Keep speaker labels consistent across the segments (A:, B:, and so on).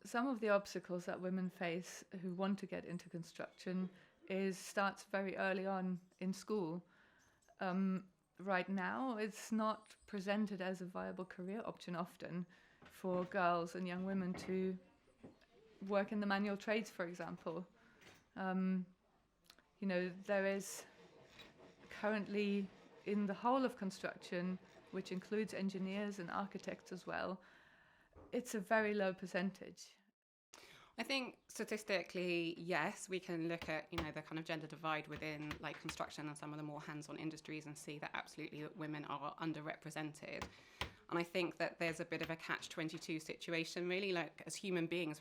A: some of the obstacles that women face who want to get into construction starts very early on in school. Right now, it's not presented as a viable career option often for girls and young women to work in the manual trades, for example. There is currently in the whole of construction, which includes engineers and architects as well, it's a very low percentage.
B: I think statistically, yes, we can look at, the kind of gender divide within like construction and some of the more hands-on industries and see that absolutely that women are underrepresented. And I think that there's a bit of a catch-22 situation, really. Like, as human beings,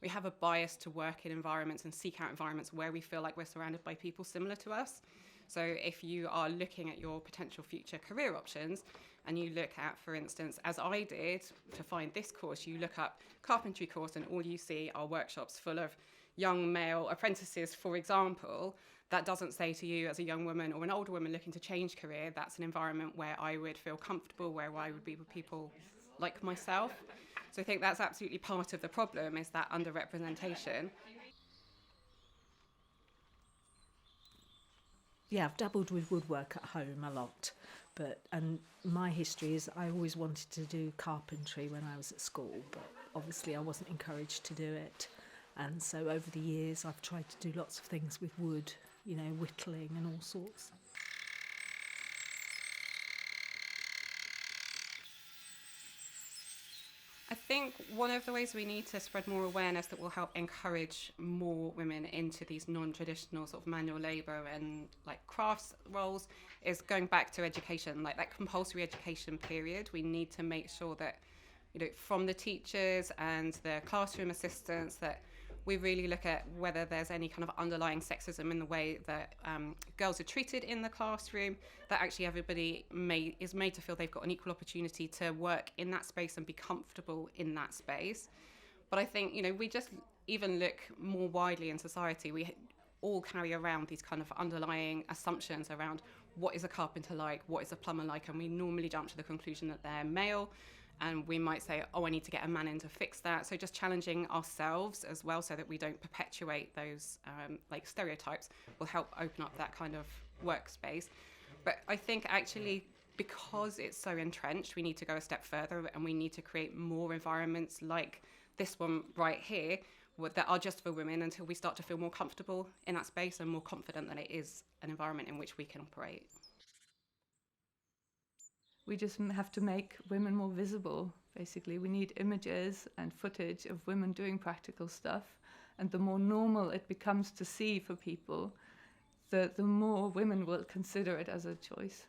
B: we have a bias to work in environments and seek out environments where we feel like we're surrounded by people similar to us. So if you are looking at your potential future career options and you look at, for instance, as I did to find this course, you look up carpentry course and all you see are workshops full of young male apprentices, for example. That doesn't say to you as a young woman or an older woman looking to change career, that's an environment where I would feel comfortable, where I would be with people like myself. So I think that's absolutely part of the problem, is that underrepresentation.
C: Yeah, I've dabbled with woodwork at home a lot, and my history is I always wanted to do carpentry when I was at school, but obviously I wasn't encouraged to do it. And so over the years I've tried to do lots of things with wood, whittling and all sorts.
B: I think one of the ways we need to spread more awareness that will help encourage more women into these non-traditional sort of manual labour and like crafts roles is going back to education, like that compulsory education period. We need to make sure that, from the teachers and the classroom assistants, that we really look at whether there's any kind of underlying sexism in the way that girls are treated in the classroom, that actually everybody is made to feel they've got an equal opportunity to work in that space and be comfortable in that space. But I think, we just even look more widely in society, we all carry around these kind of underlying assumptions around what is a carpenter like, what is a plumber like, and we normally jump to the conclusion that they're male. And we might say, I need to get a man in to fix that. So just challenging ourselves as well so that we don't perpetuate those stereotypes will help open up that kind of workspace. But I think actually, because it's so entrenched, we need to go a step further and we need to create more environments like this one right here that are just for women until we start to feel more comfortable in that space and more confident that it is an environment in which we can operate.
A: We just have to make women more visible, basically. We need images and footage of women doing practical stuff. And the more normal it becomes to see for people, the more women will consider it as a choice.